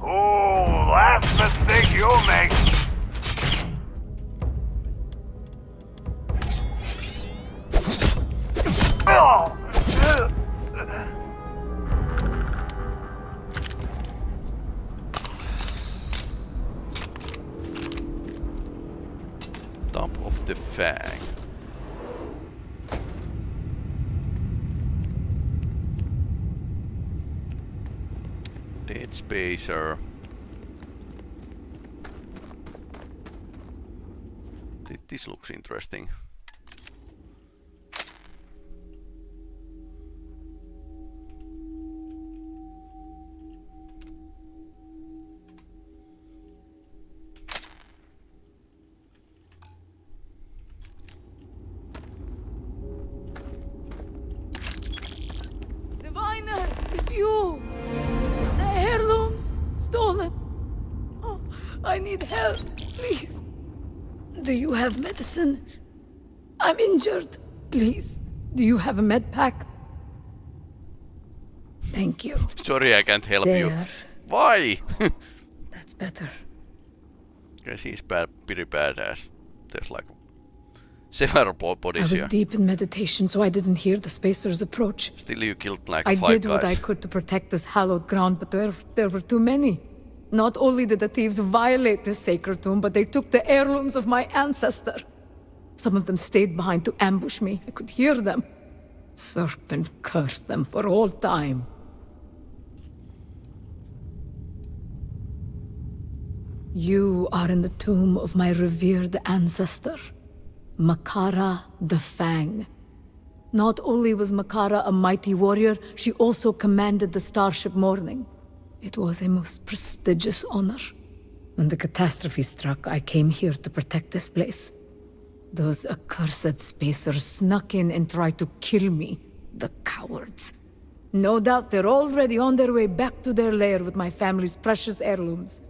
Oh, last mistake you'll make. Oh. Top of the fang. Dead spacer. This looks interesting. Diviner, it's you! The heirlooms stolen! Oh, I need help, please. Do you have medicine? I'm injured. Please, do you have a med pack? Thank you. Sorry, I can't help you. There. Why? That's better. Guess he's pretty badass. There's like several bodies I was here. deep in meditation, so I didn't hear the spacers approach. Still, you killed like I 5 did guys. what I could to protect this hallowed ground, but there were too many. Not only did the thieves violate this sacred tomb, but they took the heirlooms of my ancestor. Some of them stayed behind to ambush me. I could hear them. Serpent cursed them for all time. You are in the tomb of my revered ancestor, Makara the Fang. Not only was Makara a mighty warrior, she also commanded the Starship Morning. It was a most prestigious honor. When the catastrophe struck, I came here to protect this place. Those accursed spacers snuck in and tried to kill me. The cowards. No doubt they're already on their way back to their lair with my family's precious heirlooms.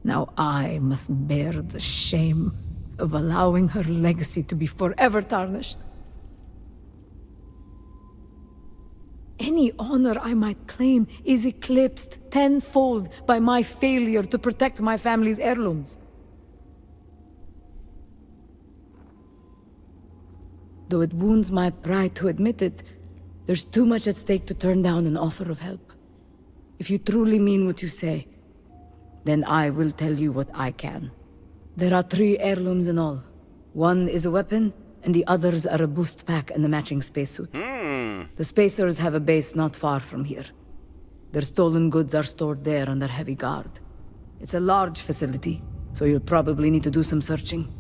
Now I must bear the shame of allowing her legacy to be forever tarnished. Any honor I might claim is eclipsed tenfold by my failure to protect my family's heirlooms. Though it wounds my pride to admit it, there's too much at stake to turn down an offer of help. If you truly mean what you say, then I will tell you what I can. There are 3 heirlooms in all. One is a weapon, and the others are a boost pack and a matching spacesuit. The spacers have a base not far from here. Their stolen goods are stored there under heavy guard. It's a large facility, so you'll probably need to do some searching.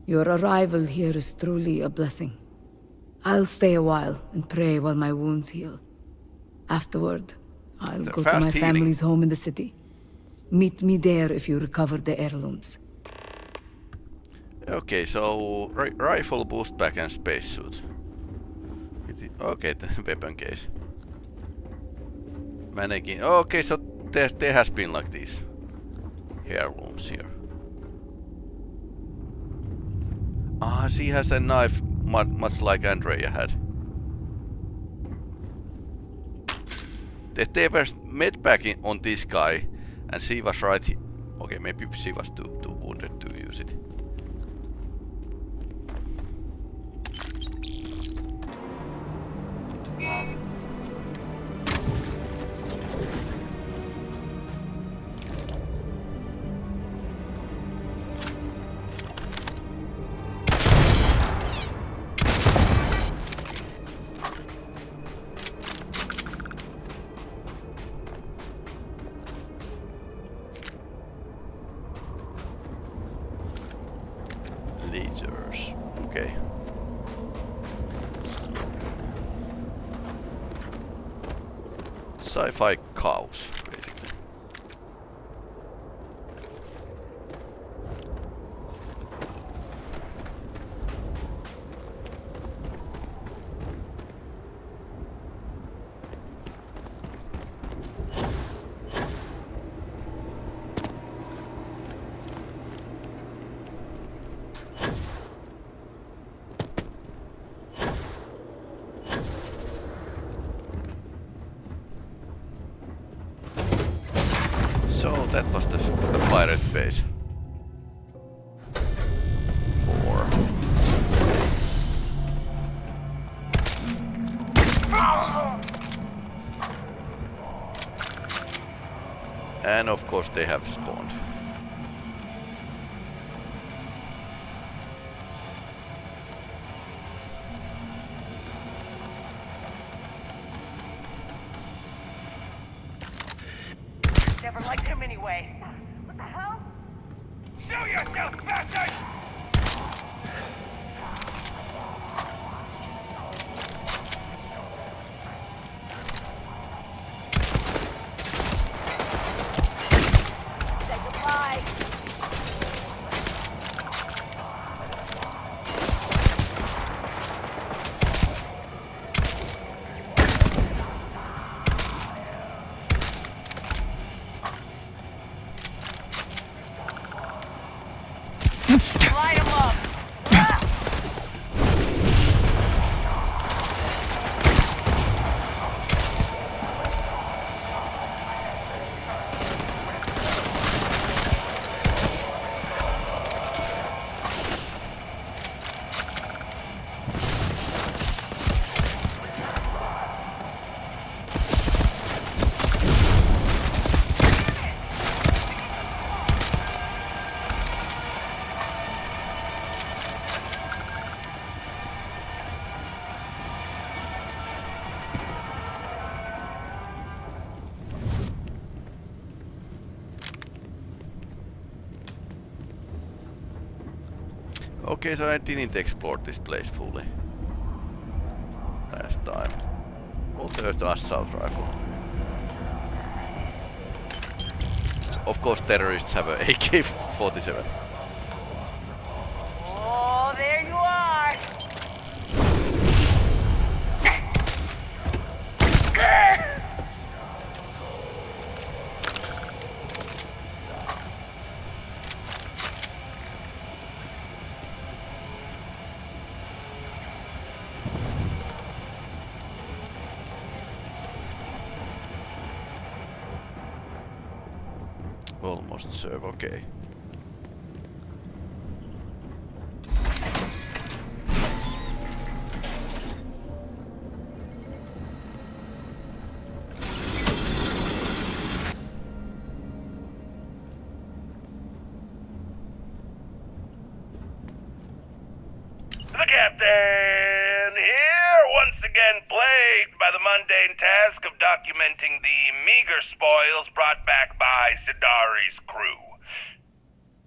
Your arrival here is truly a blessing. I'll stay a while and pray while my wounds heal. Afterward, I'll go to my family's home in the city. Meet me there if you recover the heirlooms. Okay, so rifle, boost pack and spacesuit. Okay, the weapon case. Mannequin. Okay, so there has been like these heirlooms here. Ah, she has a knife much like Andrea had. There was medpacking on this guy, and she was right here. Okay, maybe she was too wounded to use it. Lasers. Okay. Sci-fi cows, basically. So that was the pirate base. 4. And of course they have spawned. Never liked him anyway. What the hell? Show yourself, bastard! Say goodbye. Light him up! Ah! Okay, so I didn't explore this place fully last time. Oh, there's the assault rifle. Of course, terrorists have a AK-47. Oh, there you are! Almost serve, okay. The captain here, once again plagued by the mundane task of documenting the meager spoils brought back by Sidari's crew.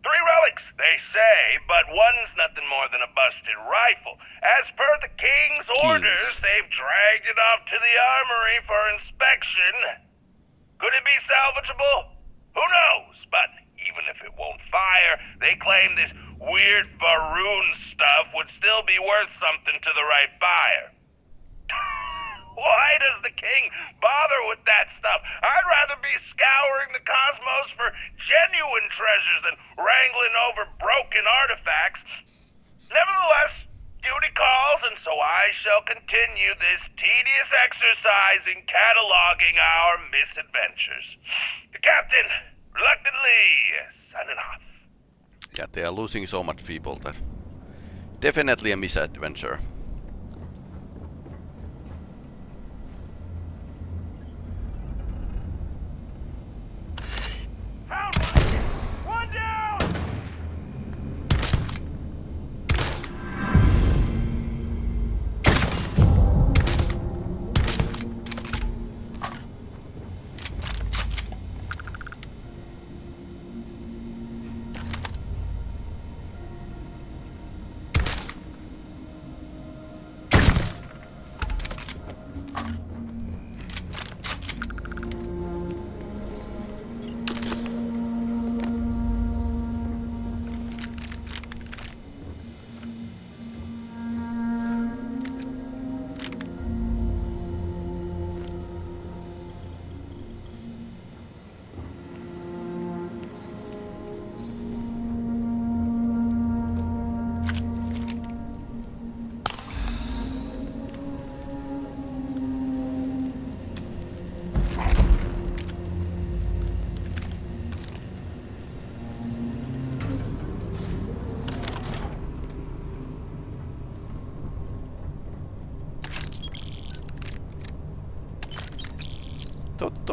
3 relics, they say, but one's nothing more than a busted rifle. As per the king's orders, they've dragged it off to the armory for inspection. Could it be salvageable? Who knows? But even if it won't fire, they claim this weird Var'uun stuff would still be worth something to the right buyer. Why does the king bother with that stuff? I'd rather be scouring the cosmos for genuine treasures than wrangling over broken artifacts. Nevertheless, duty calls, and so I shall continue this tedious exercise in cataloging our misadventures. The captain, reluctantly, signing off. Yeah, they are losing so much people that definitely a misadventure. Found one! One down!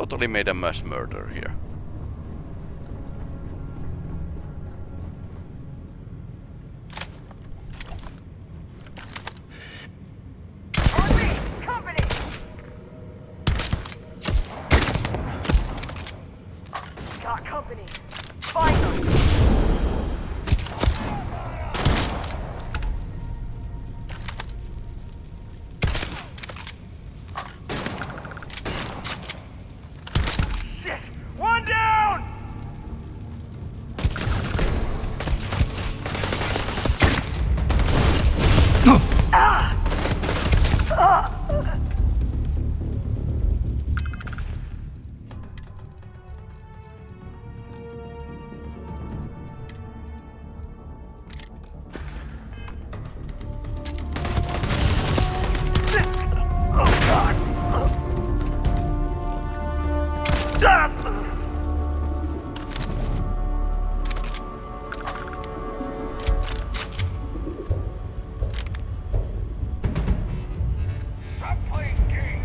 totally made a mass murder here. On me! Company! Got company. Find them! Shit! One down! Oh God! Stop playing games!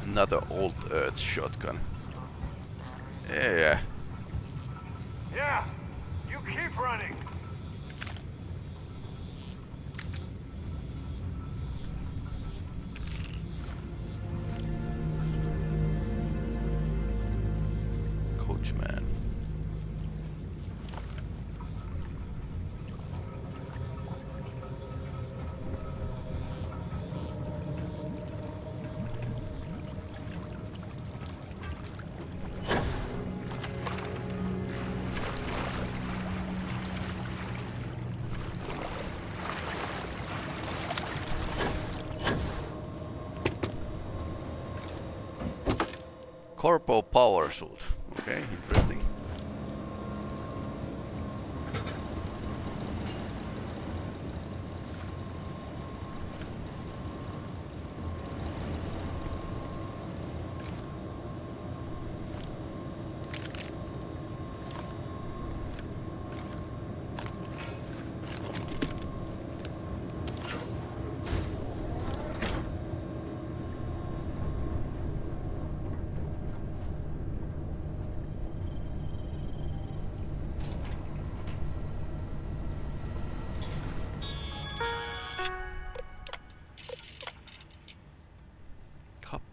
Another old Earth shotgun. Yeah. Yeah, you keep running. Coachman. Corpo power suit. Okay, interesting.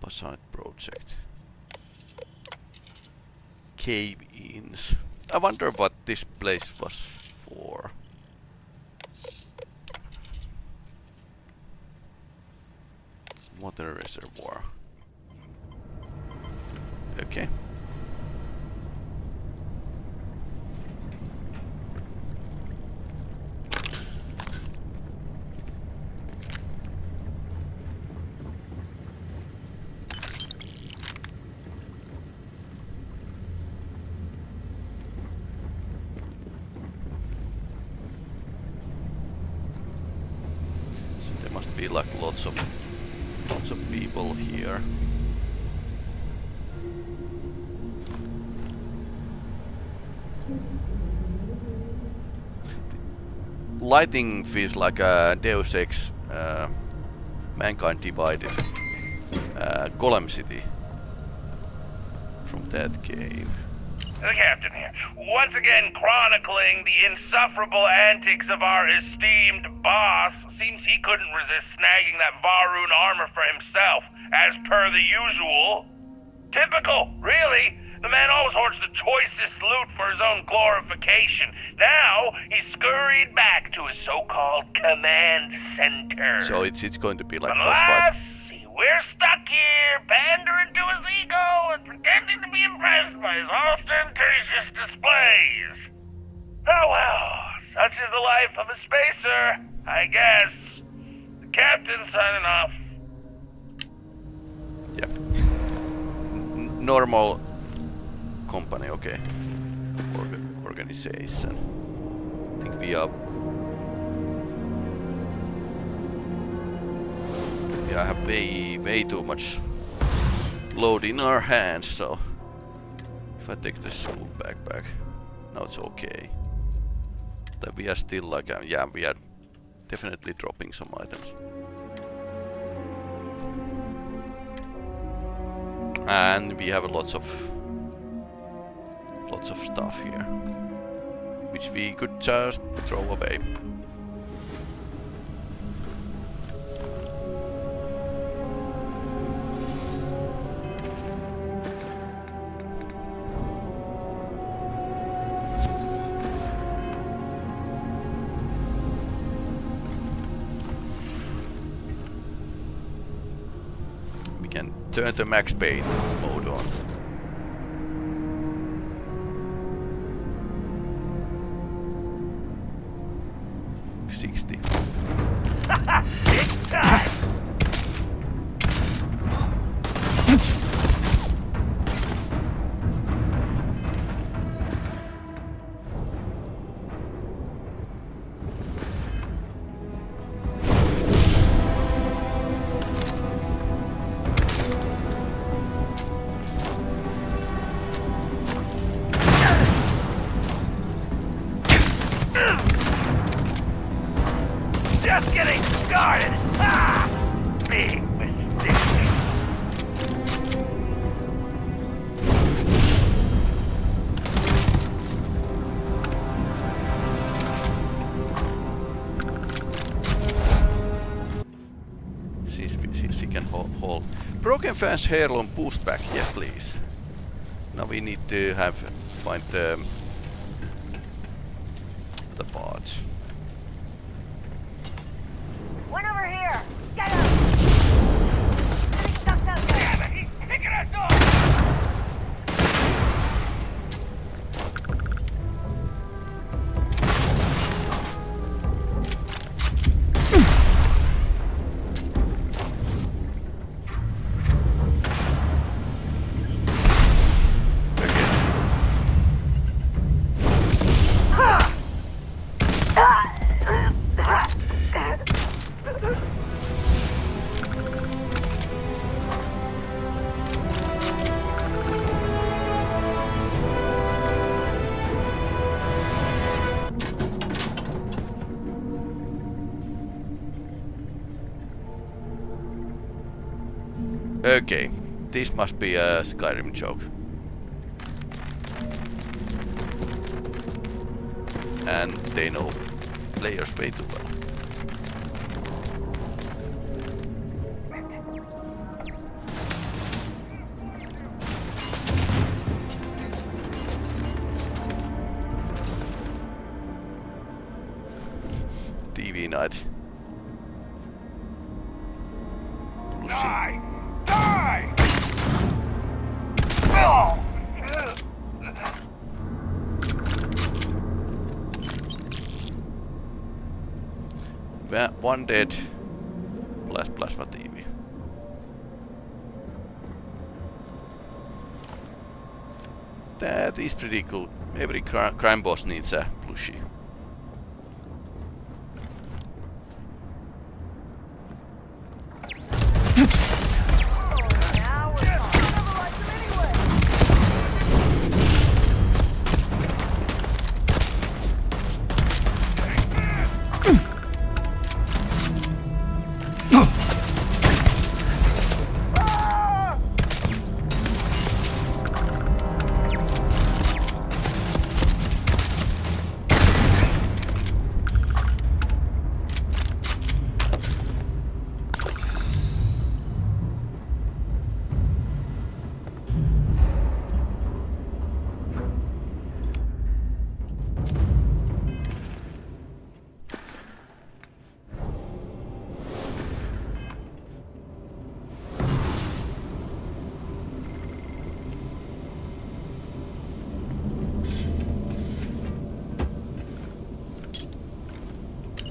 Side project. Cave-ins. I wonder what this place was for. Water reservoir. Okay. Be like lots of people here. Lighting feels like a Deus Ex Mankind Divided Golem City from that game. The captain here, once again chronicling the insufferable antics of our esteemed boss. Seems he couldn't resist snagging that Var'uun armor for himself, as per the usual. Typical, really. The man always hoards the choicest loot for his own glorification. Now, he scurried back to his so-called command center. So it's going to be like But boss fight. alas, we're stuck here, pandering to his ego and pretending to be impressed by his ostentatious displays. Oh well, such is the life of a spacer, I guess. The captain's signing off. Yep. Normal company, okay. Organization. I think we are... Yeah, I have way too much load in our hands, so if I take the smooth backpack, now it's okay. But we are still like, yeah, we are definitely dropping some items. And we have lots of stuff here, which we could just throw away. We can turn the max pain mode on. It's time! Just getting started! Ah! Big mistake. She can hold. Broken fans heirloom boost back. Yes, please. Now we need to find the parts. One over here! Get him! Getting stuck out there! Damn it, he's picking us off! Okay, this must be a Skyrim joke. And they know players way too well. TV night. Die! Die! Oh! One dead. Plasma TV. That is pretty cool. Every crime boss needs a plushie. Now we're talking. I never liked him anyway!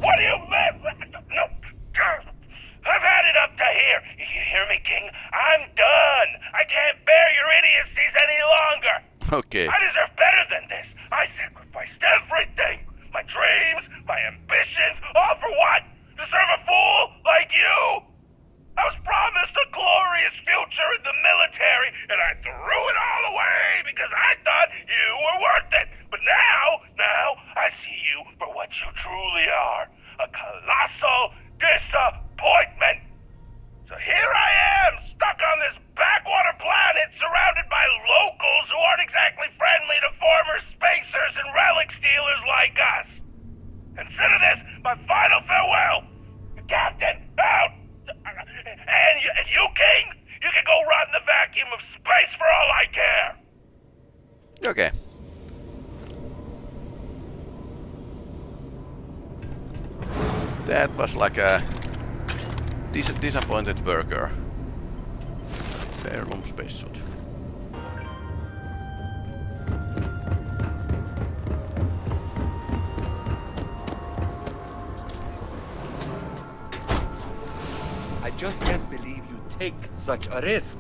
What do you mean? No. I've had it up to here. You hear me, King? I'm done. I can't bear your idiocies any longer. Okay. I deserve better than this. I sacrificed everything. My dreams, my ambitions, all for what? To serve a fool like you? I was promised a glorious future in the military, it was like a disappointed worker. Heirloom spacesuit. I just can't believe you take such a risk.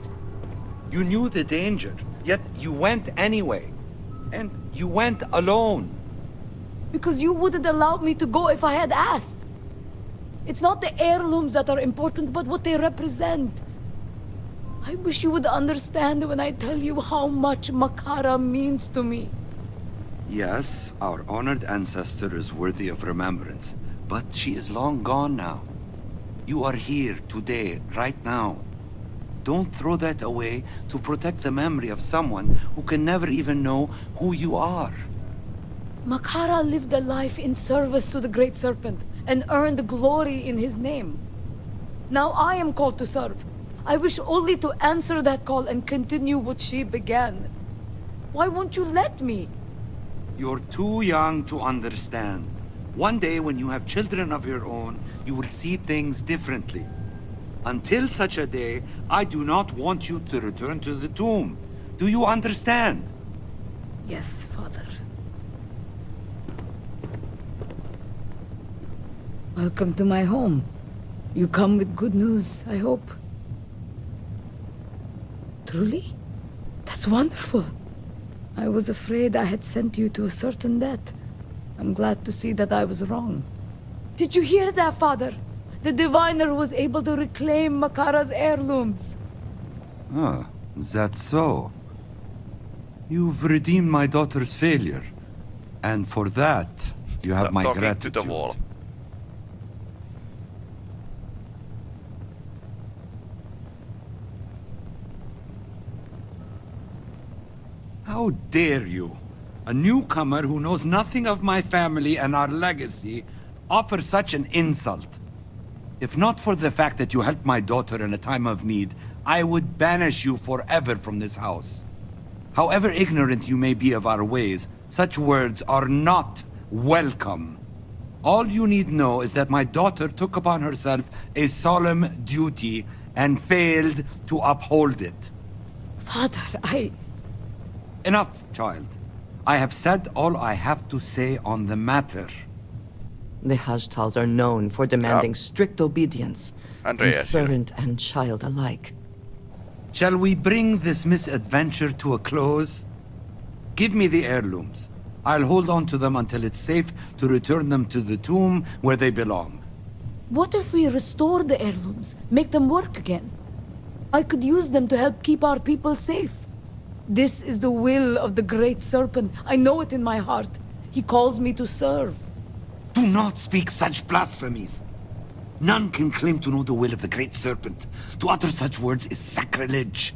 You knew the danger, yet you went anyway. And you went alone. Because you wouldn't allow me to go if I had asked. It's not the heirlooms that are important, but what they represent. I wish you would understand when I tell you how much Makara means to me. Yes, our honored ancestor is worthy of remembrance, but she is long gone now. You are here today, right now. Don't throw that away to protect the memory of someone who can never even know who you are. Makara lived a life in service to the Great Serpent and earned glory in his name. Now I am called to serve. I wish only to answer that call and continue what she began. Why won't you let me? You're too young to understand. One day when you have children of your own, you will see things differently. Until such a day, I do not want you to return to the tomb. Do you understand? Yes, Father. Welcome to my home. You come with good news, I hope. Truly? That's wonderful. I was afraid I had sent you to a certain death. I'm glad to see that I was wrong. Did you hear that, Father? The diviner was able to reclaim Makara's heirlooms. Ah, that's so. You've redeemed my daughter's failure. And for that, you have my Talking gratitude. to the wall. How dare you? A newcomer who knows nothing of my family and our legacy offer such an insult. If not for the fact that you helped my daughter in a time of need, I would banish you forever from this house. However ignorant you may be of our ways, such words are not welcome. All you need know is that my daughter took upon herself a solemn duty and failed to uphold it. Father, Enough, child. I have said all I have to say on the matter. The Hajtals are known for demanding strict obedience from Andreas, servant and child alike. Shall we bring this misadventure to a close? Give me the heirlooms. I'll hold on to them until it's safe to return them to the tomb where they belong. what if we restore the heirlooms, make them work again? I could use them to help keep our people safe. This is the will of the Great Serpent. I know it in my heart. He calls me to serve. Do not speak such blasphemies. None can claim to know the will of the Great Serpent. To utter such words is sacrilege.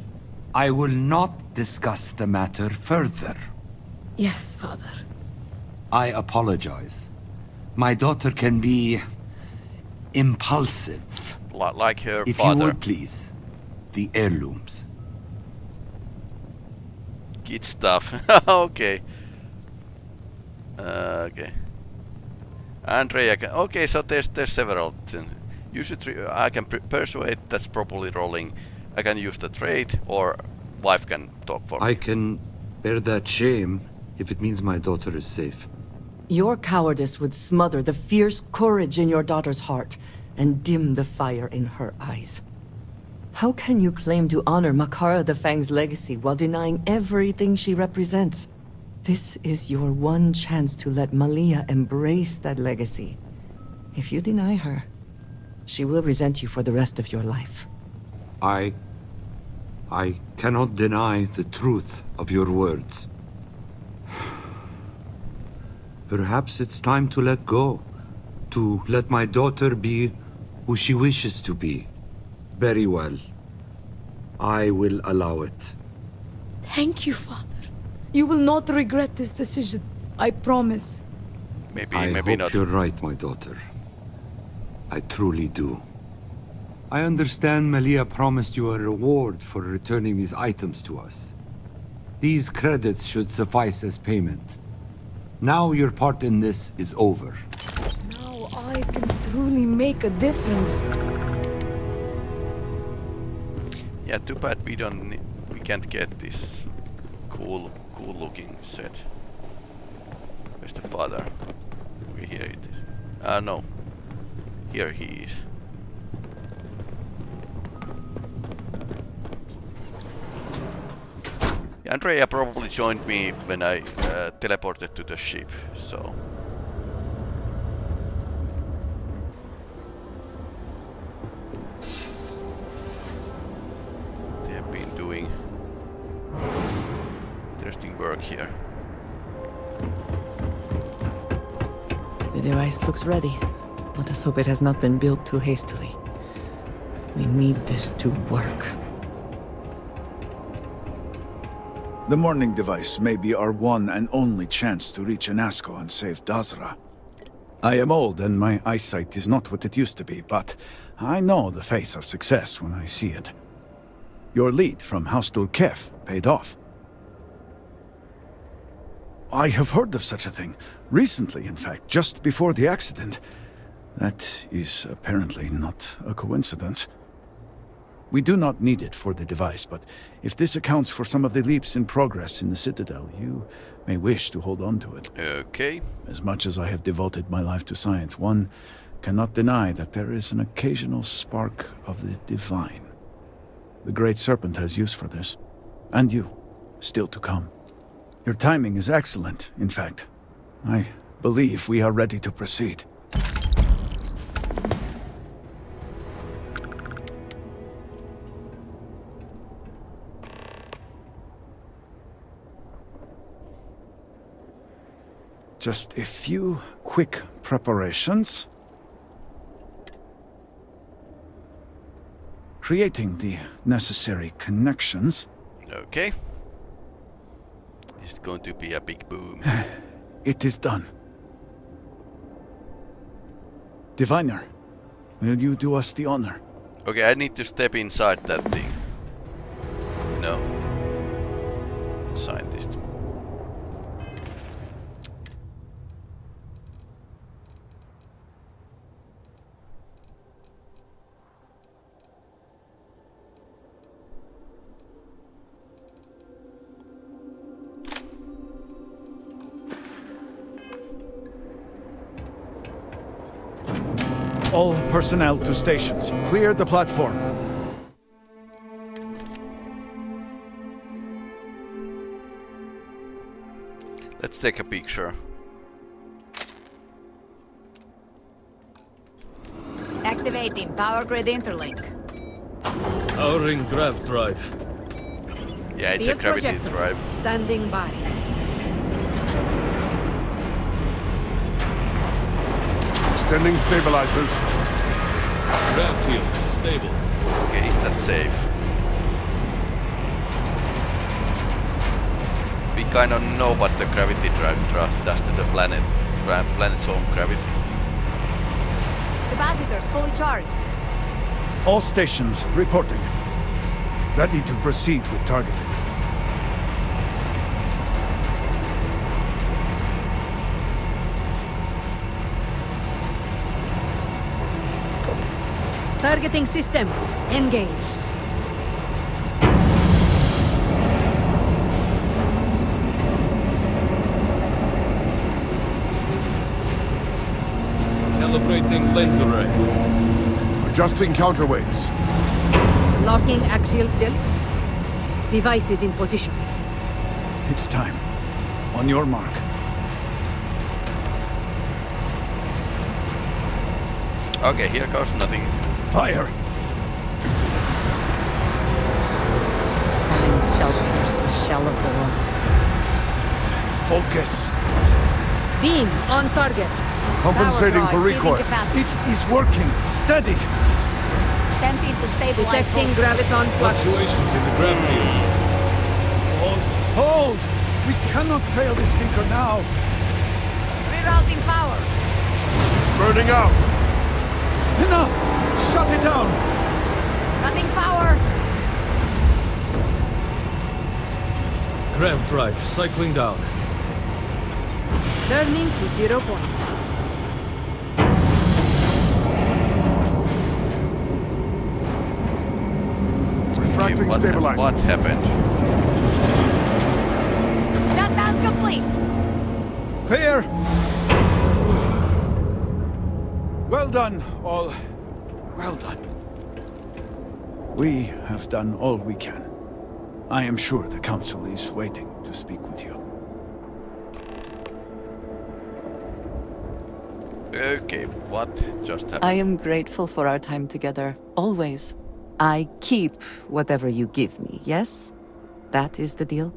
I will not discuss the matter further. Yes, Father. I apologize. My daughter can be impulsive. Like her If father. you would please, the heirlooms. Kid stuff. Okay. Okay. Andrea can. Okay, so there's several things. You should. I can persuade. That's probably rolling. I can use the trait, or wife can talk for me. I can bear that shame if it means my daughter is safe. Your cowardice would smother the fierce courage in your daughter's heart and dim the fire in her eyes. How can you claim to honor Makara the Fang's legacy while denying everything she represents? This is your one chance to let Malia embrace that legacy. If you deny her, she will resent you for the rest of your life. I cannot deny the truth of your words. Perhaps it's time to let go. To let my daughter be who she wishes to be. Very well. I will allow it. Thank you, Father. You will not regret this decision. I promise. Maybe I maybe hope not. you're right, my daughter. I truly do. I understand Malia promised you a reward for returning these items to us. These credits should suffice as payment. Now your part in this is over. Now I can truly make a difference. Yeah, too bad we can't get this cool looking set. Where's the father? Okay, here it is. No. Here he is. Andrea probably joined me when I teleported to the ship, so... They have been doing interesting work here. The device looks ready. Let us hope it has not been built too hastily. We need this to work. The morning device may be our one and only chance to reach Anasco and save Dazra. I am old and my eyesight is not what it used to be, but I know the face of success when I see it. Your lead from Haustul Kef paid off. I have heard of such a thing. Recently, in fact, just before the accident. That is apparently not a coincidence. We do not need it for the device, but if this accounts for some of the leaps in progress in the Citadel, you may wish to hold on to it. Okay. As much as I have devoted my life to science, one cannot deny that there is an occasional spark of the divine. The Great Serpent has use for this. And you, still to come. Your timing is excellent, in fact. I believe we are ready to proceed. Just a few quick preparations. Creating the necessary connections. Okay. It's going to be a big boom. It is done. Diviner, will you do us the honor? Okay, I need to step inside that thing. No. Scientist. All personnel to stations. Clear the platform. Let's take a picture. Activating power grid interlink. Powering Grav drive. Yeah, it's Field a gravity projector. drive. Standing by. Extending stabilizers. Grav field stable. Okay, is that safe? We kind of know what the gravity drive does to the planet's own gravity. Capacitors fully charged. All stations reporting. Ready to proceed with targeting. Targeting system engaged. Calibrating lens array. Adjusting counterweights. Locking axial tilt. Device is in position. It's time. On your mark. Okay, here goes nothing. Fire! This flying shell pierce the shell of the world. Focus. Beam on target. Compensating for recoil. It is working. Steady. Attempting to stabilize. Detecting graviton flux. Fluctuations in the Grav field. Hold. Hold! We cannot fail this speaker now. Rerouting power. Burning out. Enough! Shut it down! Cutting power. Grav drive cycling down. Turning to 0 point. Extracting stabilizers. What happened? Shutdown complete. Clear! Well done, all. Well done. We have done all we can. I am sure the Council is waiting to speak with you. Okay, what just happened? I am grateful for our time together, always. I keep whatever you give me, yes? That is the deal?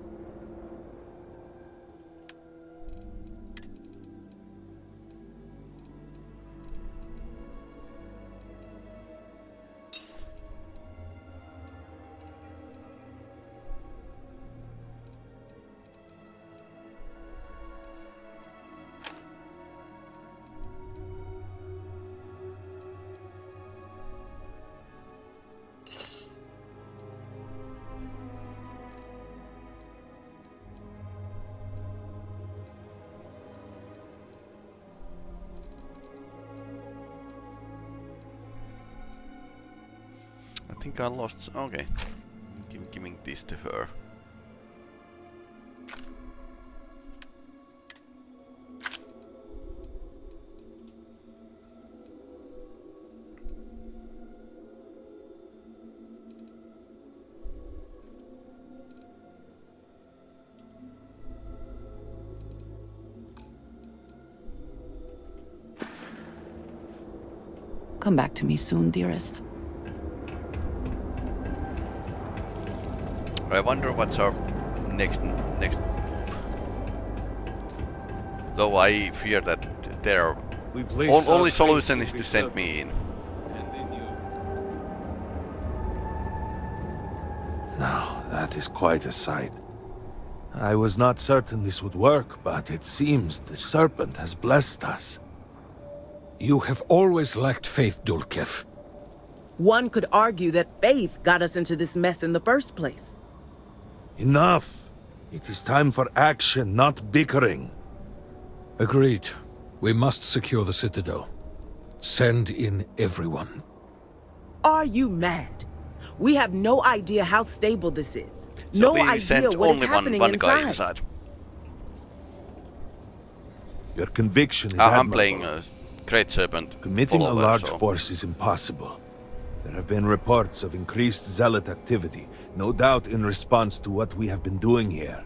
I think I lost. Okay, giving this to her. Come back to me soon, dearest. I wonder what's our next. Though I fear that their only solution is to send me in. Now, that is quite a sight. I was not certain this would work, but it seems the serpent has blessed us. You have always lacked faith, Dulkev. One could argue that faith got us into this mess in the first place. Enough! It is time for action, not bickering. Agreed. We must secure the Citadel. Send in everyone. Are you mad? We have no idea how stable this is. So no we idea sent what is only happening one guy inside. inside. Your conviction is I'm admirable. playing a Great Serpent Committing follower, a large so. force is impossible. There have been reports of increased zealot activity, no doubt in response to what we have been doing here.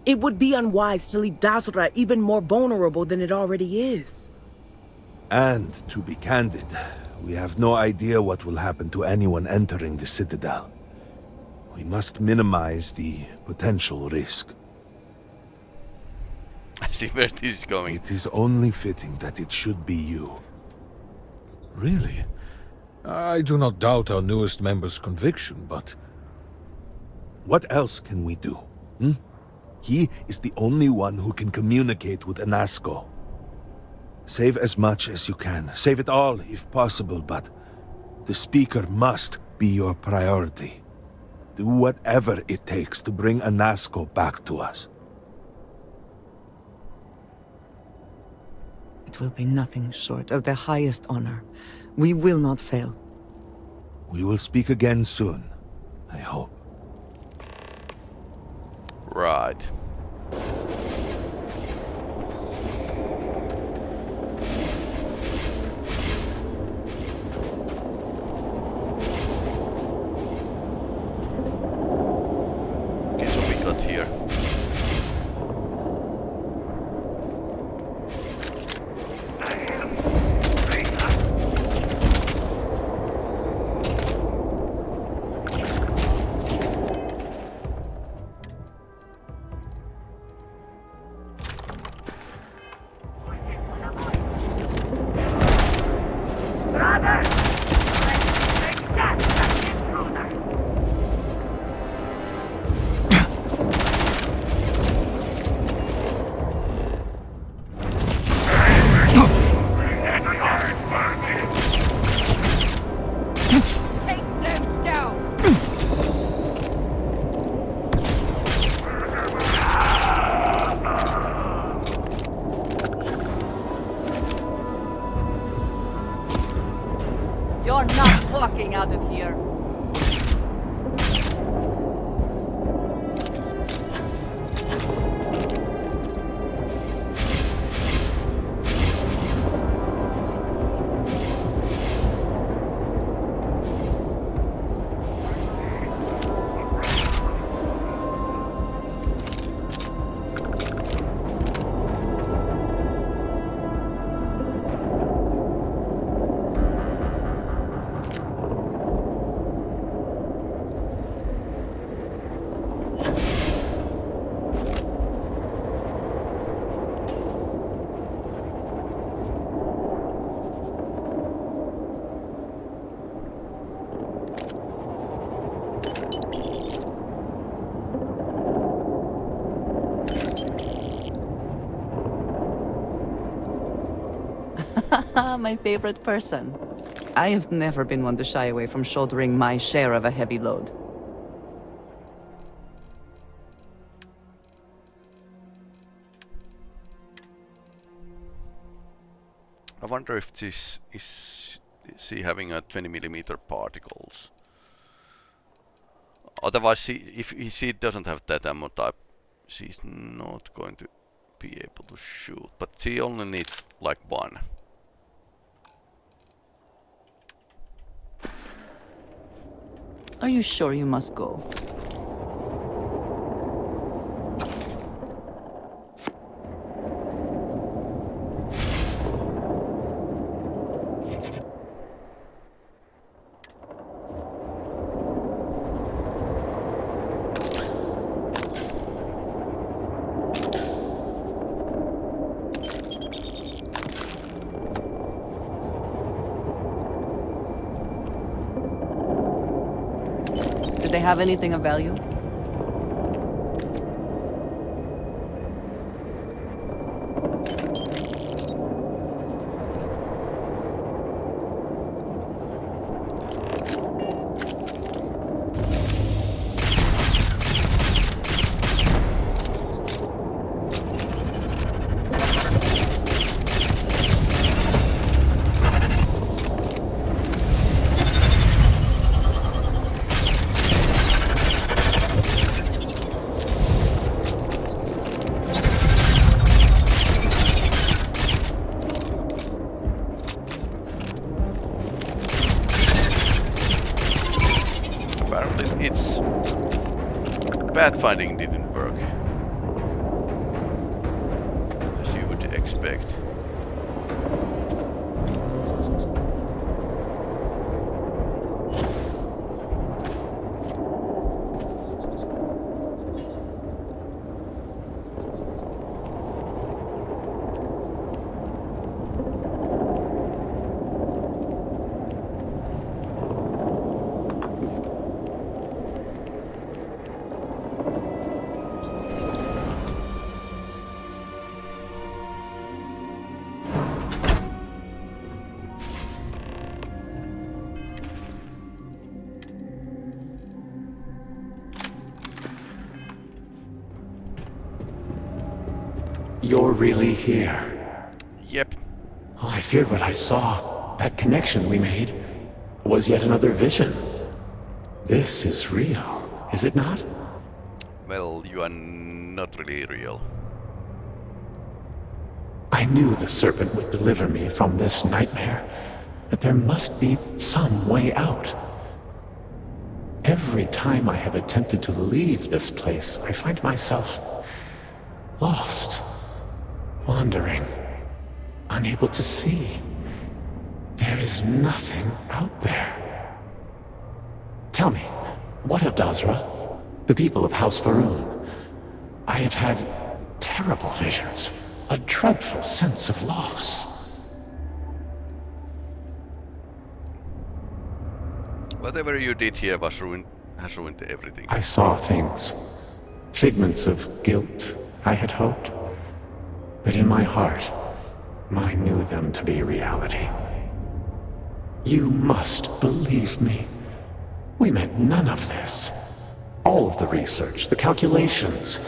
It would be unwise to leave Dazra even more vulnerable than it already is. And, to be candid, we have no idea what will happen to anyone entering the Citadel. We must minimize the potential risk. I see where this is going. It is only fitting that it should be you. Really? I do not doubt our newest member's conviction, but... What else can we do? He is the only one who can communicate with Anasco. Save as much as you can. Save it all, if possible, but the Speaker must be your priority. Do whatever it takes to bring Anasco back to us. It will be nothing short of the highest honor. We will not fail. We will speak again soon, I hope. Right. Okay, so we got here. My favorite person. I have never been one to shy away from shouldering my share of a heavy load. I wonder if this is she having a 20mm particles. Otherwise, if she doesn't have that ammo type, she's not going to be able to shoot. But she only needs like one. Are you sure you must go? Did they have anything of value? Pathfinding didn't work, as you would expect. You're really here. Yep. Oh, I feared what I saw. That connection we made was yet another vision. This is real, is it not? Well, you are not really real. I knew the serpent would deliver me from this nightmare, that there must be some way out. Every time I have attempted to leave this place, I find myself lost. Wandering, unable to see. There is nothing out there. Tell me, what of Dazra? The people of House Var'uun? I have had terrible visions, a dreadful sense of loss. Whatever you did here has ruined everything. I saw things, figments of guilt, I had hoped. But in my heart, I knew them to be reality. You must believe me. We meant none of this. All of the research, the calculations.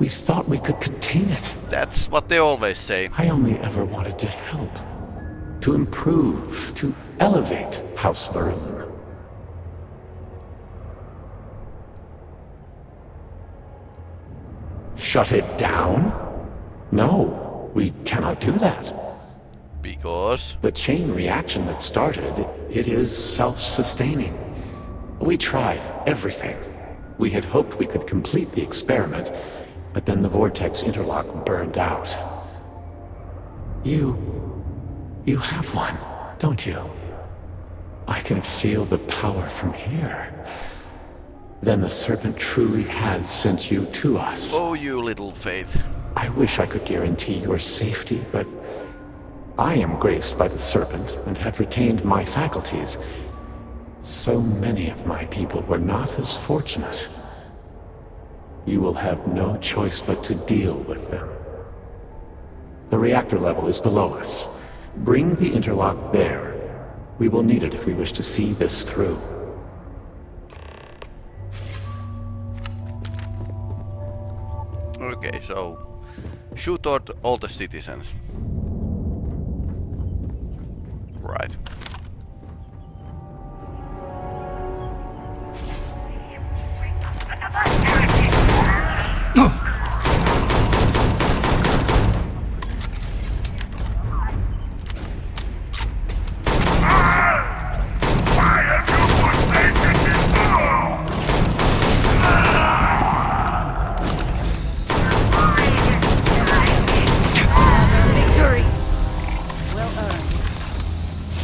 We thought we could contain it. That's what they always say. I only ever wanted to help. To improve, to elevate House Var'uun. Shut it down? No, we cannot do that. Because? The chain reaction that started, it is self-sustaining. We tried everything. We had hoped we could complete the experiment, but then the vortex interlock burned out. You have one, don't you? I can feel the power from here. Then the serpent truly has sent you to us. Oh, you little Faith. I wish I could guarantee your safety, but I am graced by the serpent and have retained my faculties. So many of my people were not as fortunate. You will have no choice but to deal with them. The reactor level is below us. Bring the interlock there. We will need it if we wish to see this through. Okay, so shoot all the citizens. Right.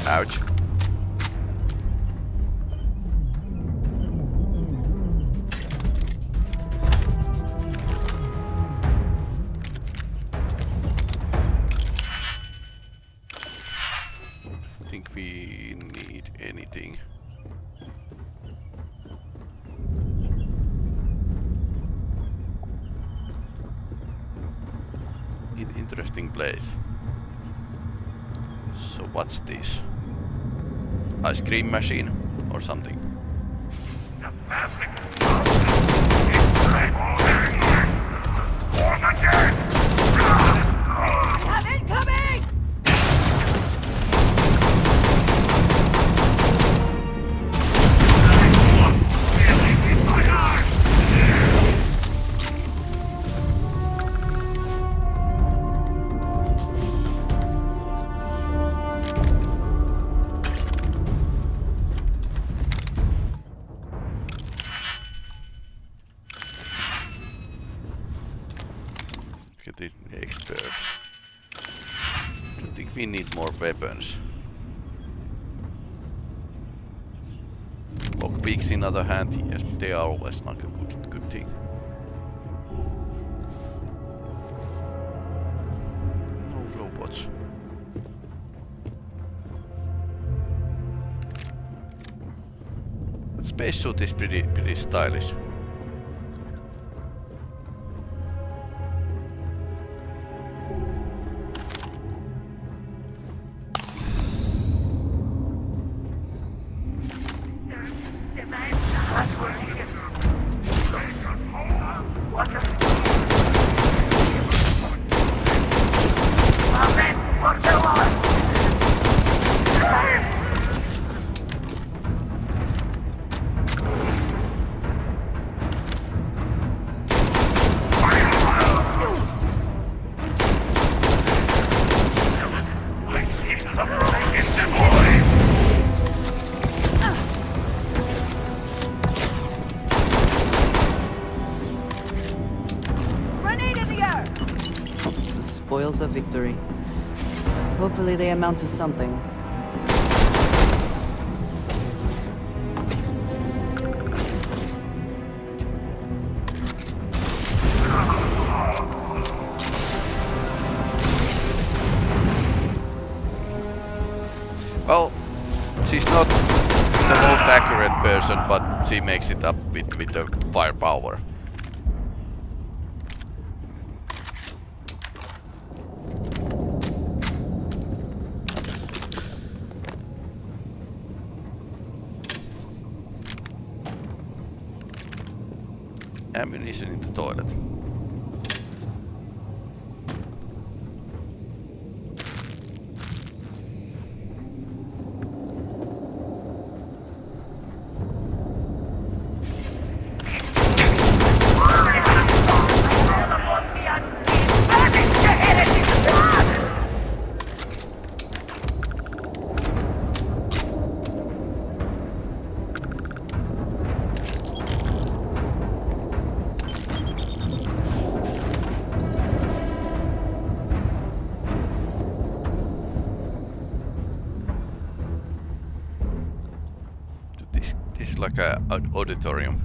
Ouch. Think we need anything. Interesting place. So what's this? Ice cream machine or something? Have incoming! Get the expert. I think we need more weapons. Lockpicks in other hand, yes, they are always like a good thing. No robots. That spacesuit is pretty stylish. Spoils of victory. Hopefully they amount to something. Well, she's not the most accurate person, but she makes it up with the firepower. Ammunition in the toilet. Like an auditorium.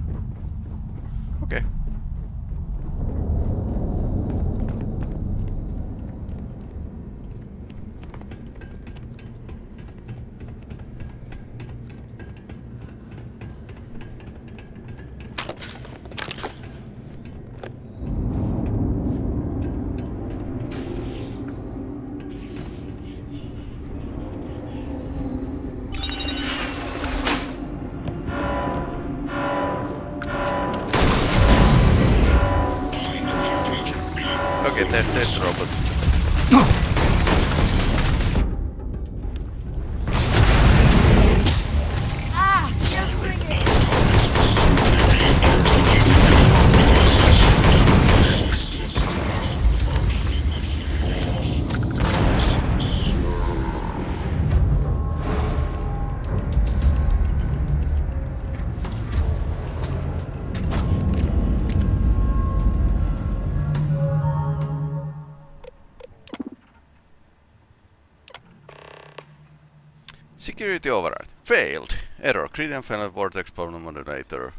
Okay. Okay, there's the robot. Security override. Failed. Error. Create and failed vortex problem moderator.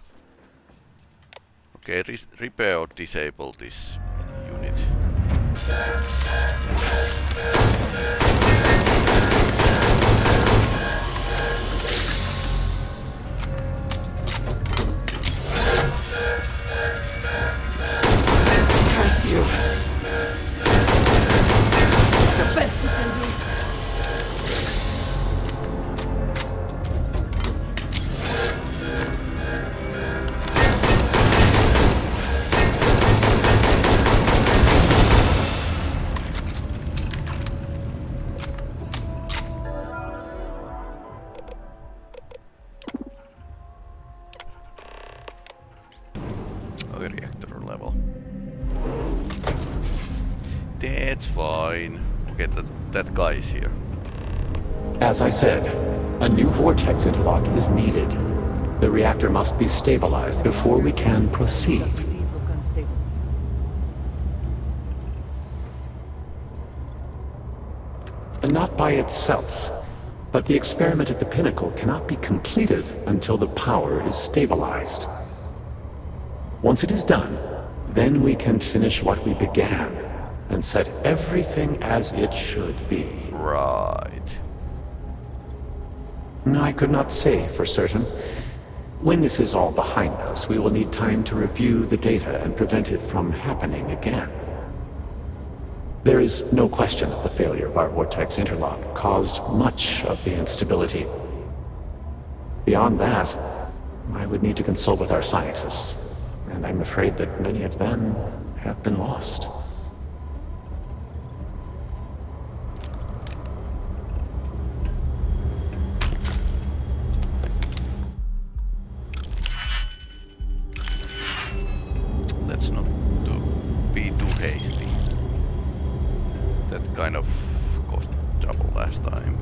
Okay, repair or disable this unit. Curse you. The best you can do. Reactor level. That's fine. Okay, that guy is here. As I said, a new vortex interlock is needed. The reactor must be stabilized before we can proceed. Not by itself, but the experiment at the pinnacle cannot be completed until the power is stabilized. Once it is done, then we can finish what we began and set everything as it should be. Right. I could not say for certain. When this is all behind us, we will need time to review the data and prevent it from happening again. There is no question that the failure of our vortex interlock caused much of the instability. Beyond that, I would need to consult with our scientists. And I'm afraid that many of them have been lost. Let's not be too hasty. That kind of caused trouble last time.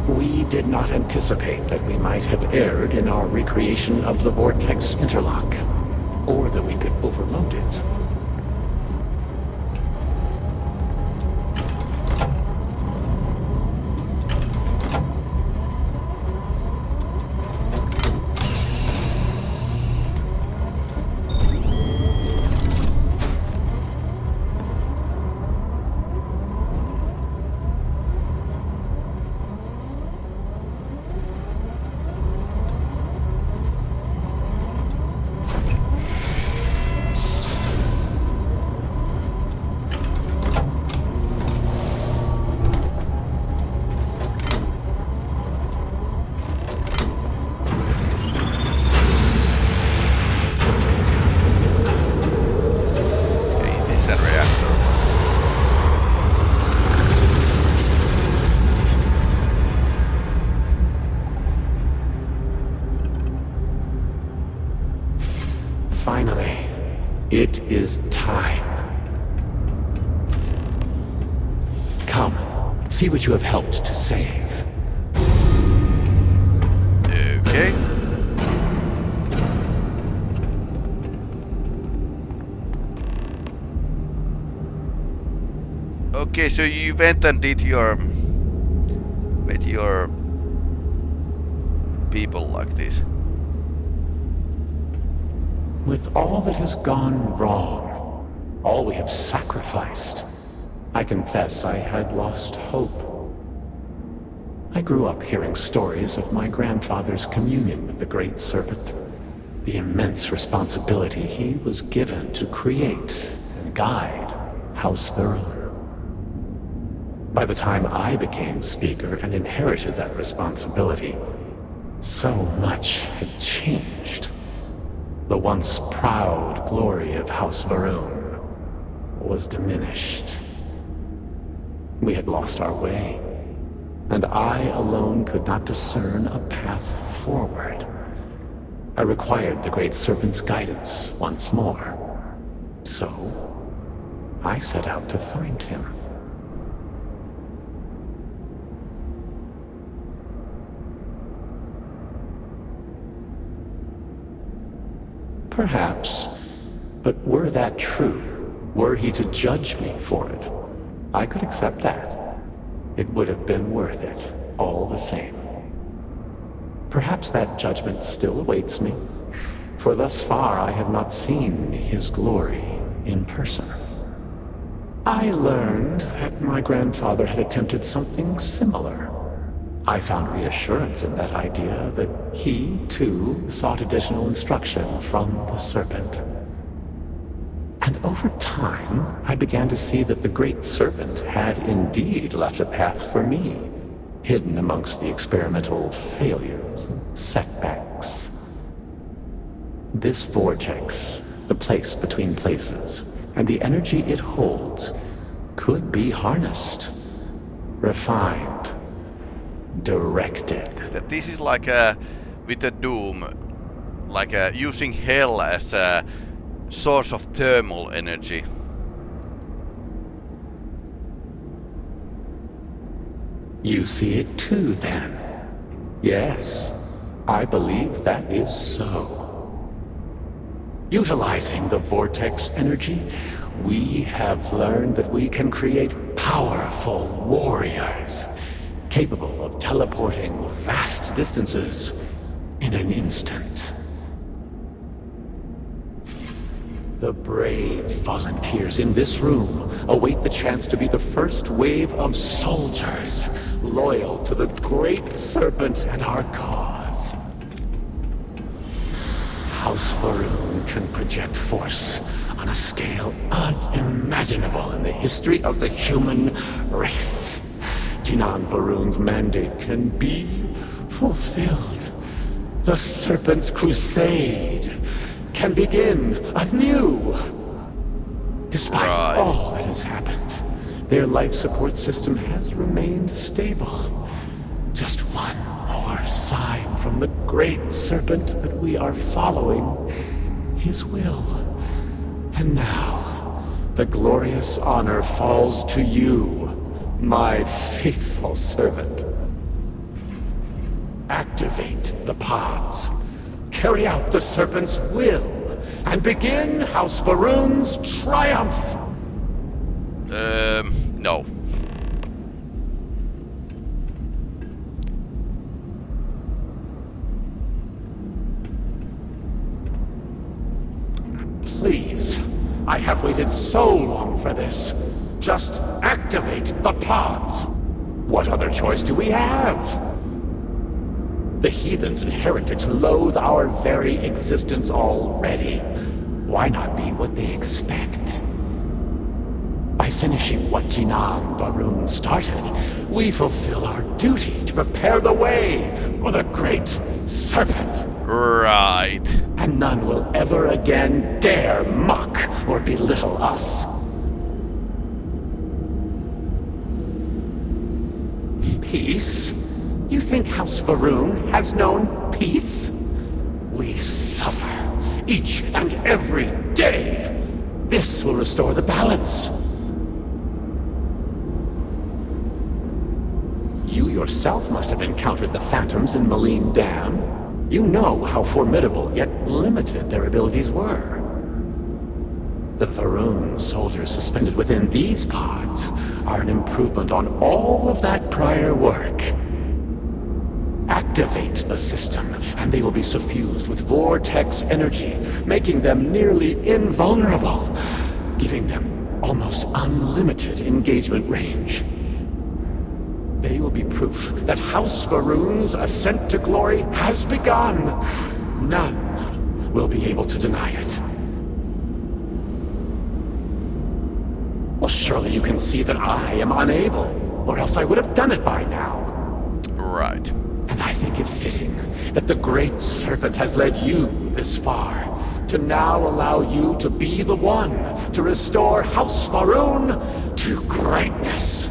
We did not anticipate that we might have erred in our recreation of the vortex interlock, or that we could overload it. Finally, it is time. Come, see what you have helped to save. Okay. Okay, so you went and did made your people like this. With all that has gone wrong, all we have sacrificed, I confess I had lost hope. I grew up hearing stories of my grandfather's communion with the Great Serpent, the immense responsibility he was given to create and guide House Var'uun. By the time I became Speaker and inherited that responsibility, so much had changed. The once proud glory of House Var'uun was diminished. We had lost our way, and I alone could not discern a path forward. I required the Great Serpent's guidance once more. So, I set out to find him. Perhaps, but were that true, were he to judge me for it, I could accept that. It would have been worth it, all the same. Perhaps that judgment still awaits me, for thus far I have not seen his glory in person. I learned that my grandfather had attempted something similar. I found reassurance in that idea that he, too, sought additional instruction from the Serpent. And over time, I began to see that the Great Serpent had indeed left a path for me, hidden amongst the experimental failures and setbacks. This vortex, the place between places, and the energy it holds, could be harnessed, refined, directed. That this is like a, with a Doom, like using hell as a source of thermal energy. You see it too, then? Yes, I believe that is so. Utilizing the vortex energy, we have learned that we can create powerful warriors, capable of teleporting vast distances in an instant. The brave volunteers in this room await the chance to be the first wave of soldiers loyal to the Great Serpent and our cause. House Var'uun can project force on a scale unimaginable in the history of the human race. Jinan Var'uun's mandate can be fulfilled. The Serpent's crusade can begin anew. Despite all that has happened, their life support system has remained stable. Just one more sign from the Great Serpent that we are following his will. And now, the glorious honor falls to you, my faithful servant. Activate the pods. Carry out the Serpent's will, and begin House Var'uun's triumph! No. Please, I have waited so long for this. Just activate the pods. What other choice do we have? The heathens and heretics loathe our very existence already. Why not be what they expect? By finishing what Jinan Var'uun started, we fulfill our duty to prepare the way for the Great Serpent. Right. And none will ever again dare mock or belittle us. Peace? You think House Var'uun has known peace? We suffer each and every day. This will restore the balance. You yourself must have encountered the Phantoms in Malign Dam. You know how formidable yet limited their abilities were. The Var'uun soldiers suspended within these pods are an improvement on all of that prior work. Activate the system, and they will be suffused with vortex energy, making them nearly invulnerable, giving them almost unlimited engagement range. They will be proof that House Var'uun's ascent to glory has begun. None will be able to deny it. Well, surely you can see that I am unable. or else I would have done it by now. Right. And I think it fitting that the Great Serpent has led you this far, to now allow you to be the one to restore House Var'uun to greatness.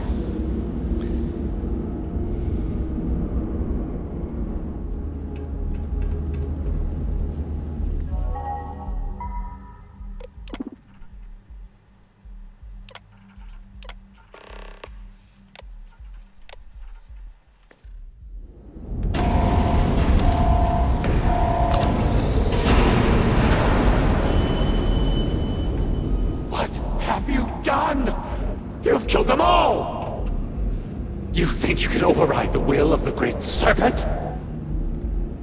You've killed them all! You think you can override the will of the Great Serpent?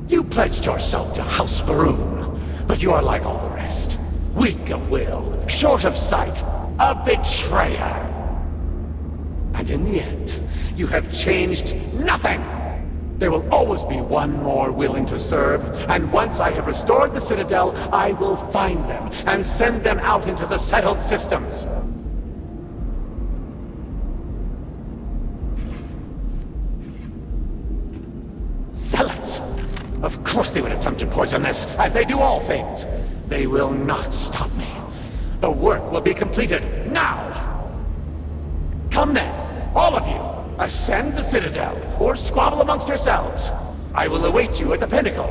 You pledged yourself to House Var'uun, but you are like all the rest. Weak of will, short of sight, a betrayer. And in the end, you have changed nothing! There will always be one more willing to serve, and once I have restored the Citadel, I will find them and send them out into the settled systems. Zealots! Of course they would attempt to poison this, as they do all things. They will not stop me. The work will be completed now! Come then, all of you! Ascend the Citadel, or squabble amongst yourselves. I will await you at the pinnacle.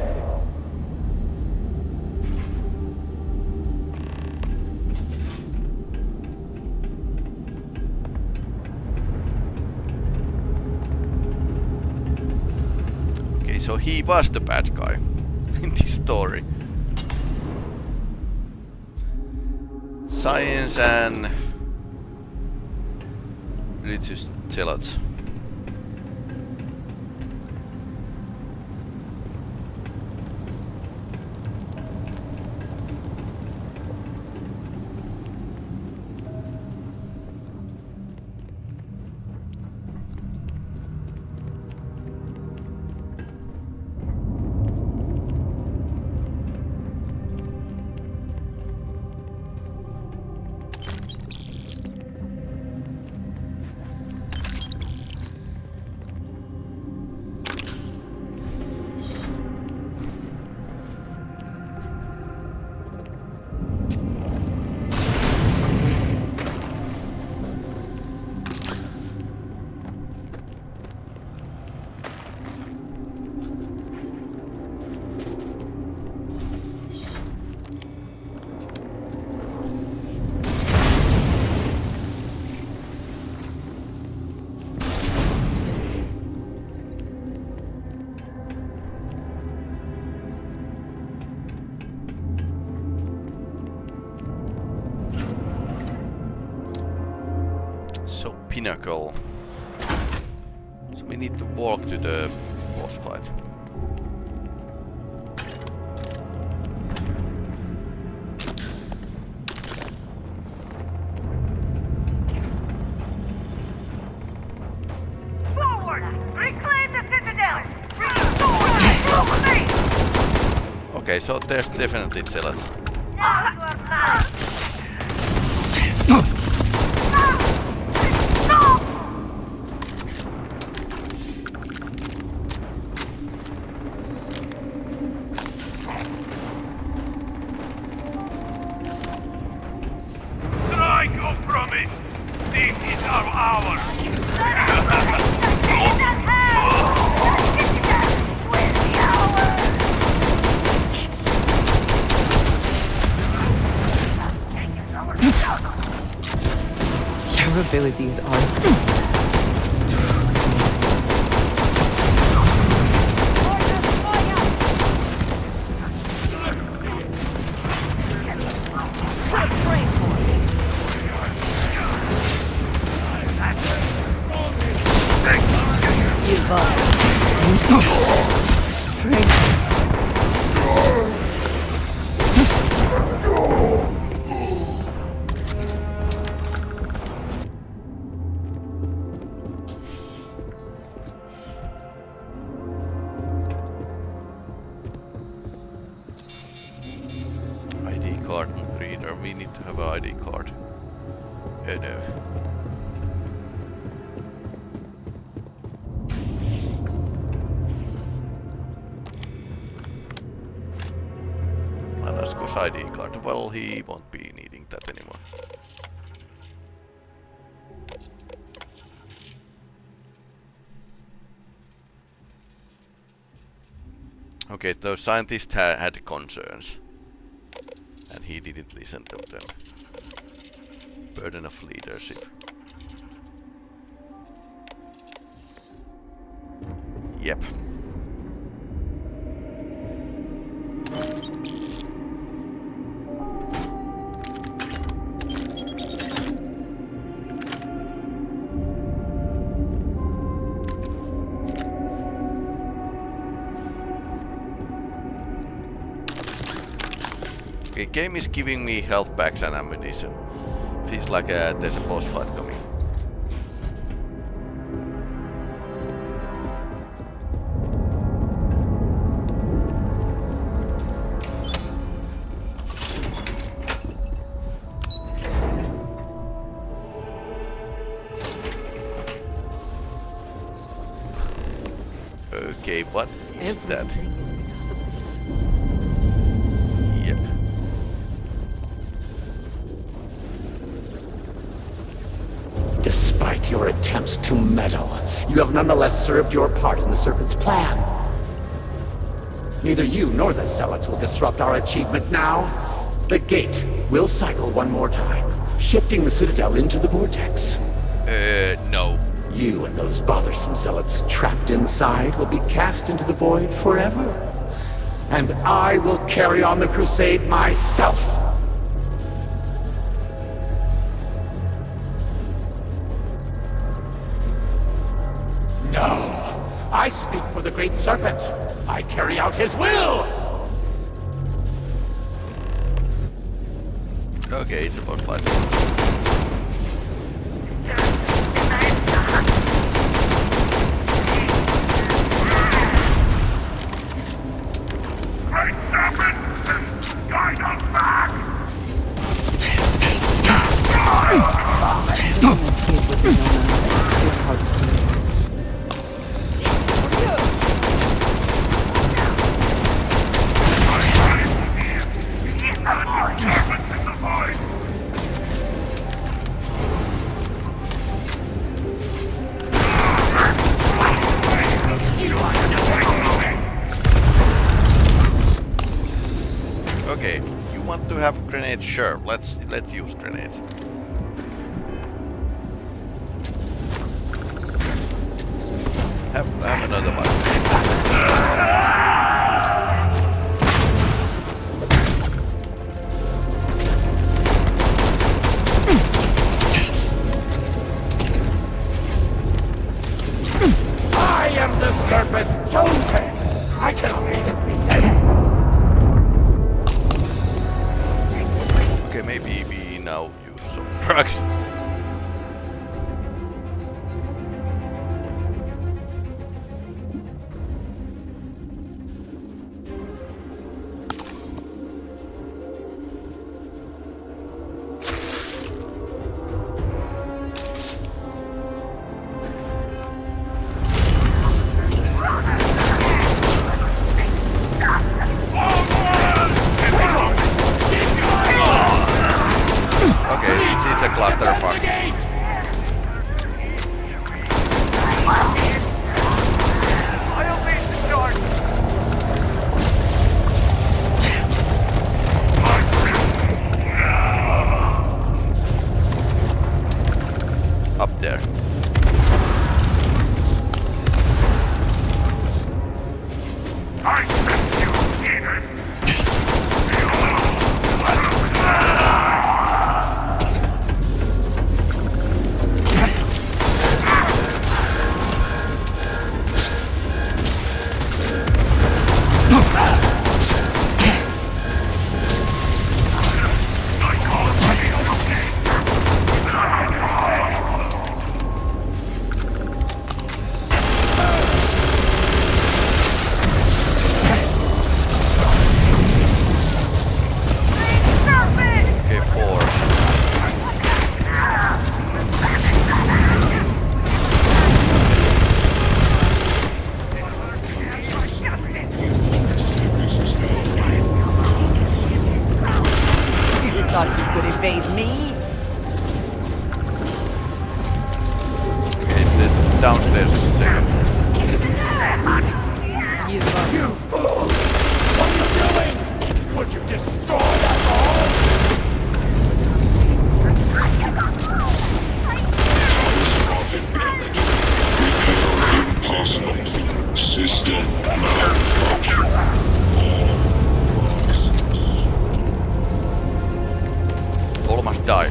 Okay, so he was the bad guy in this story. Science and religious zealots. Pinnacle. So we need to walk to the boss fight. Forward! Reclaim the Citadel! Restore me! Okay, so there's definitely zealots. Your abilities are ID card reader. We need to have an ID card. Oh no. Source ID card. Well, he won't be needing that anymore. Okay, those scientists had concerns. And he didn't listen to them. Burden of leadership. Yep. Okay, game is giving me health packs and ammunition. Feels like there's a boss fight coming. Okay, what is that? Yep. Despite your attempts to meddle, you have nonetheless served your part in the Serpent's plan. Neither you nor the Zealots will disrupt our achievement now. The gate will cycle one more time, shifting the Citadel into the vortex. No. You and those bothersome Zealots trapped inside will be cast into the void forever. And I will carry on the crusade myself. No! I speak for the Great Serpent. I carry out his will! Okay, it's about 5 Great Serpent! Guide us back! You can see it with the numbers. It's still hard to believe. Okay, you want to have grenades? Sure, let's use grenades. Have another one. I am the Serpent's chosen! I cannot make it beaten! Okay, maybe we now use some drugs. Okay, it's a clusterfuck. downstairs in a second. You fool! What are you doing? Would you destroy us all? Catastrophic damage. Recovery impossible. System malfunction. All must die.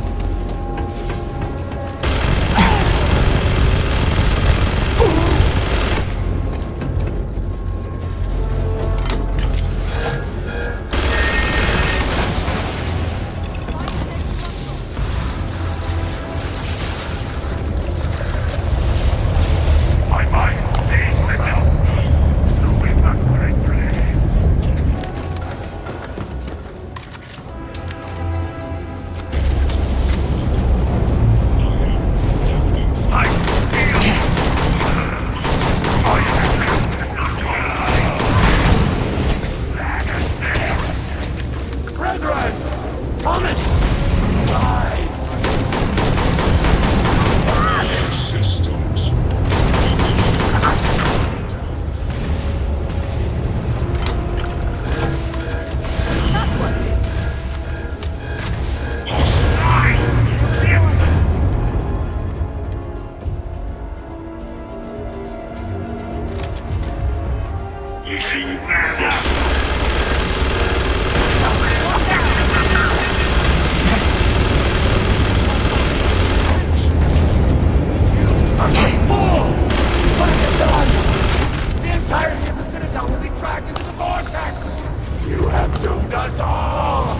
The entirety of the Citadel will be dragged into the vortex! You have doomed us all!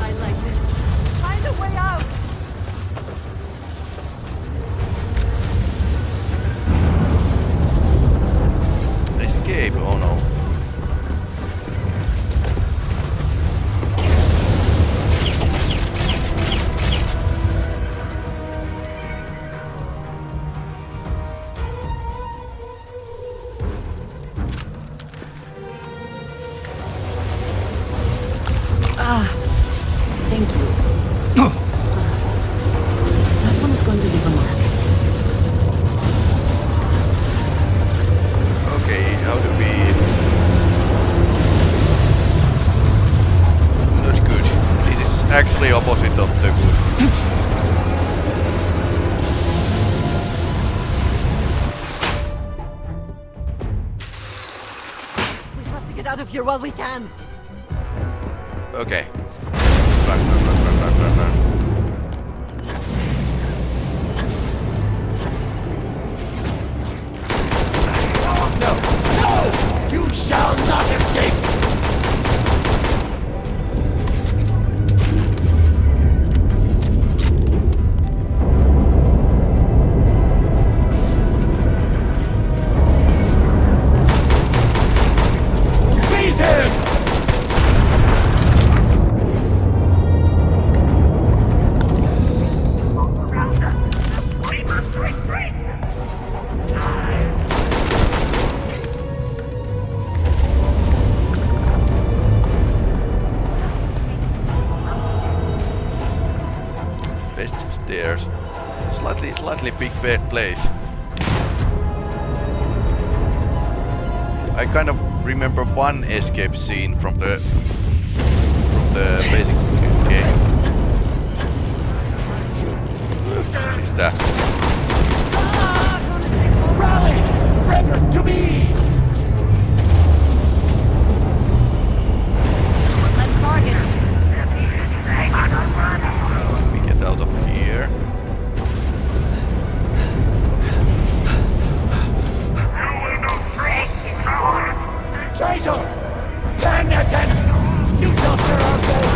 I like it. Find a way out! Escape, oh no. Thank you. That one is going to leave a mark. Okay, how do we... Not good. This is actually opposite of the good. We have to get out of here while we can. Okay. Run. No! You shall not escape! Seize him! Best stairs. Slightly big place. I kind of remember one escape scene from the basic game. What is that? Rally! Frederick, to me! Let's target. We get out of here. Traitor! Pay attention! You shall fear our fate!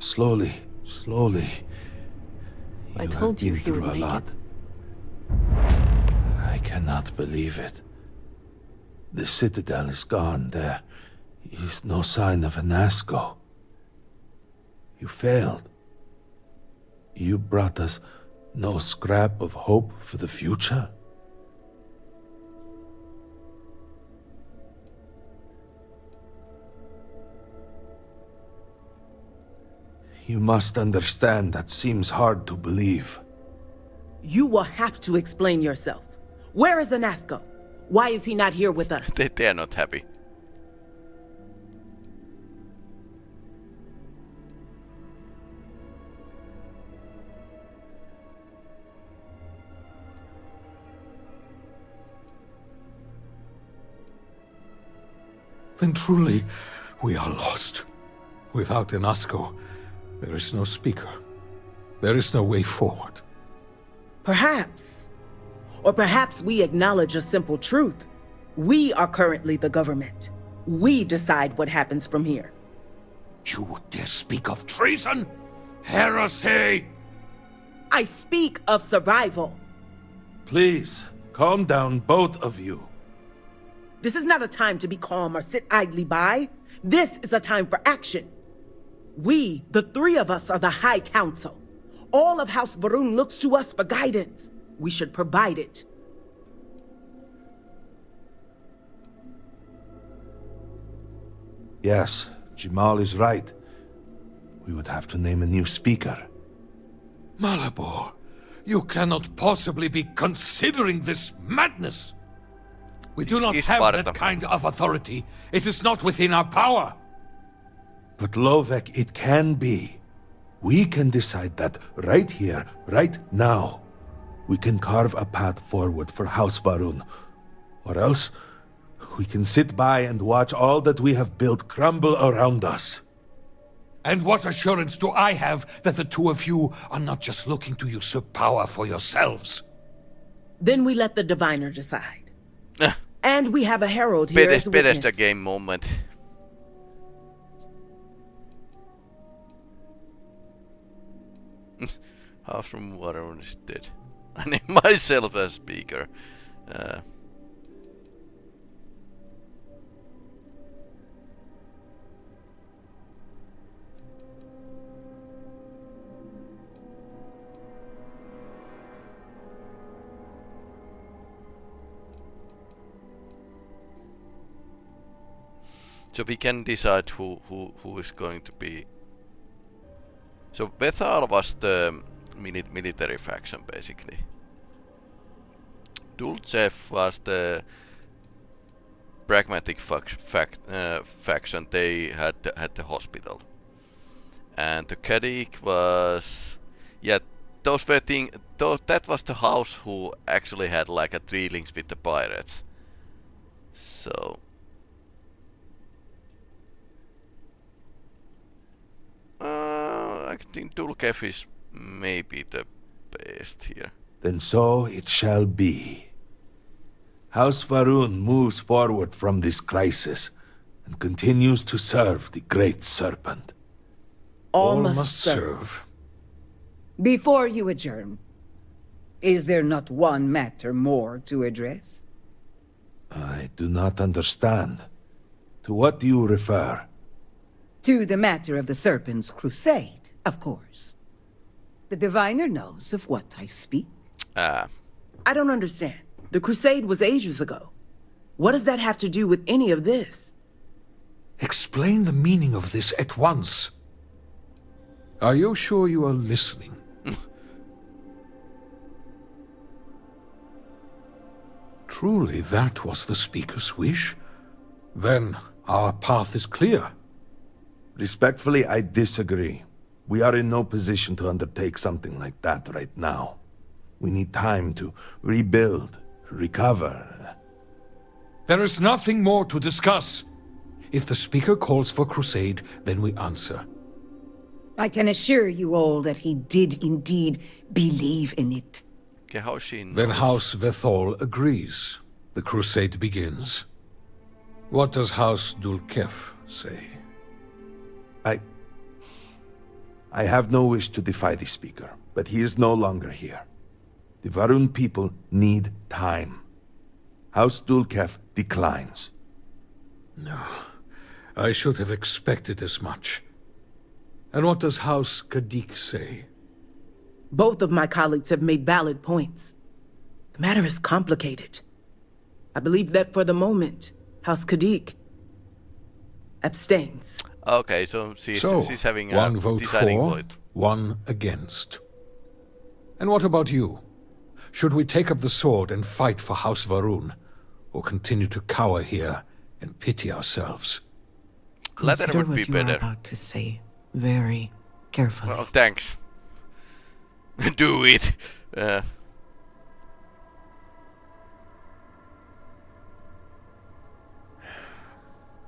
slowly, slowly. I told you have he been would through a make lot. it. I cannot believe it. The Citadel is gone. There is no sign of Anasco. You failed. You brought us no scrap of hope for the future? You must understand that seems hard to believe. You will have to explain yourself. Where is Anasco? Why is he not here with us? They are not happy. Then truly, we are lost. Without Anasco, there is no speaker. There is no way forward. Perhaps. Or perhaps we acknowledge a simple truth. We are currently the government. We decide what happens from here. You dare speak of treason? Heresy! I speak of survival. Please, calm down, both of you. This is not a time to be calm or sit idly by. This is a time for action. We, the three of us, are the High Council. All of House Var'uun looks to us for guidance. We should provide it. Yes, Jamal is right. We would have to name a new speaker. Malabor, you cannot possibly be considering this madness. We do not have that kind of authority. It is not within our power. But Lovek, it can be. We can decide that right here, right now. We can carve a path forward for House Var'uun. Or else, we can sit by and watch all that we have built crumble around us. And what assurance do I have that the two of you are not just looking to usurp power for yourselves? Then we let the diviner decide. And we have a herald here as a witness. Bethesda game moment. House from Var'uun is dead. I name myself as speaker. So we can decide who is going to be. So Bethal was the military faction basically. Dulcev was the pragmatic faction. They had the hospital, and the Kadik was, yeah, those were that was the house who actually had like a dealings with the pirates. So I think Dulcev is maybe the best here. Then so it shall be. House Var'uun moves forward from this crisis and continues to serve the Great Serpent. All must serve. Before you adjourn, is there not one matter more to address? I do not understand. To what do you refer? To the matter of the Serpent's crusade, of course. The diviner knows of what I speak. I don't understand. The crusade was ages ago. What does that have to do with any of this? Explain the meaning of this at once. Are you sure you are listening? Truly, that was the speaker's wish? Then our path is clear. Respectfully, I disagree. We are in no position to undertake something like that right now. We need time to rebuild, recover. There is nothing more to discuss. If the speaker calls for crusade, then we answer. I can assure you all that he did indeed believe in it. Okay, how she knows? Then House Vethol agrees. The crusade begins. What does House Dulcev say? I have no wish to defy the Speaker, but he is no longer here. The Var'uun people need time. House Dulkef declines. No. I should have expected as much. And what does House Kadik say? Both of my colleagues have made valid points. The matter is complicated. I believe that for the moment, House Kadik abstains. Okay, so she's having a one vote deciding for, vote. one against. And what about you? Should we take up the sword and fight for House Var'uun, or continue to cower here and pity ourselves? Consider would be what you better. are about to say very carefully. Oh, thanks. Do it.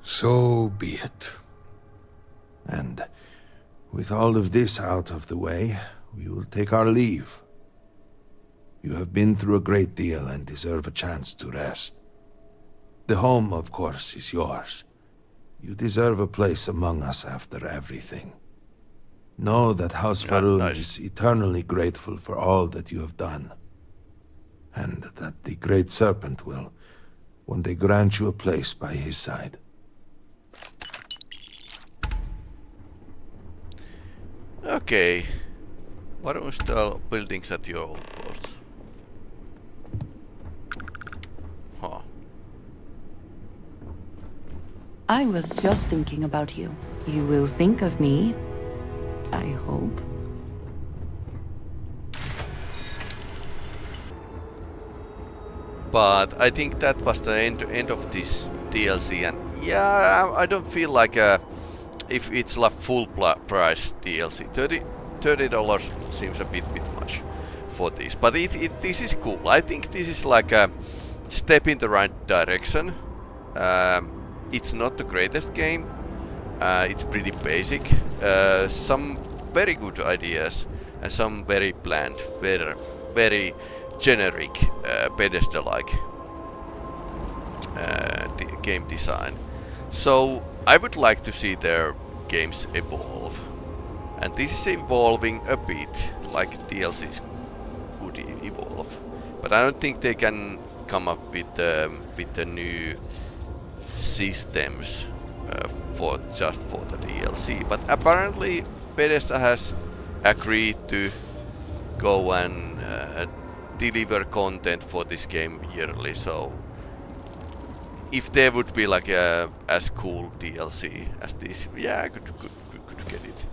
So be it. And with all of this out of the way, we will take our leave. You have been through a great deal and deserve a chance to rest. The home, of course, is yours. You deserve a place among us after everything. Know that House Var'uun is eternally grateful for all that you have done. And that the Great Serpent will one day grant you a place by his side. Okay. Var'uun'kai buildings at your outpost. Huh. I was just thinking about you. You will think of me, I hope. But I think that was the end of this DLC, and yeah, I don't feel like if it's like full price DLC. $30 seems a bit much for this, but this is cool. I think this is like a step in the right direction. It's not the greatest game. It's pretty basic. Some very good ideas and some very bland, very generic Bethesda-like game design. So I would like to see their games evolve, and this is evolving a bit like DLCs would evolve. But I don't think they can come up with the new systems for the DLC. But apparently Bethesda has agreed to go and deliver content for this game yearly. So if there would be like a as cool DLC as this, yeah, I could get it.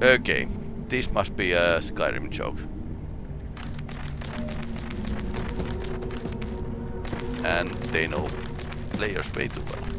Okay, this must be a Skyrim joke. And they know players way too well.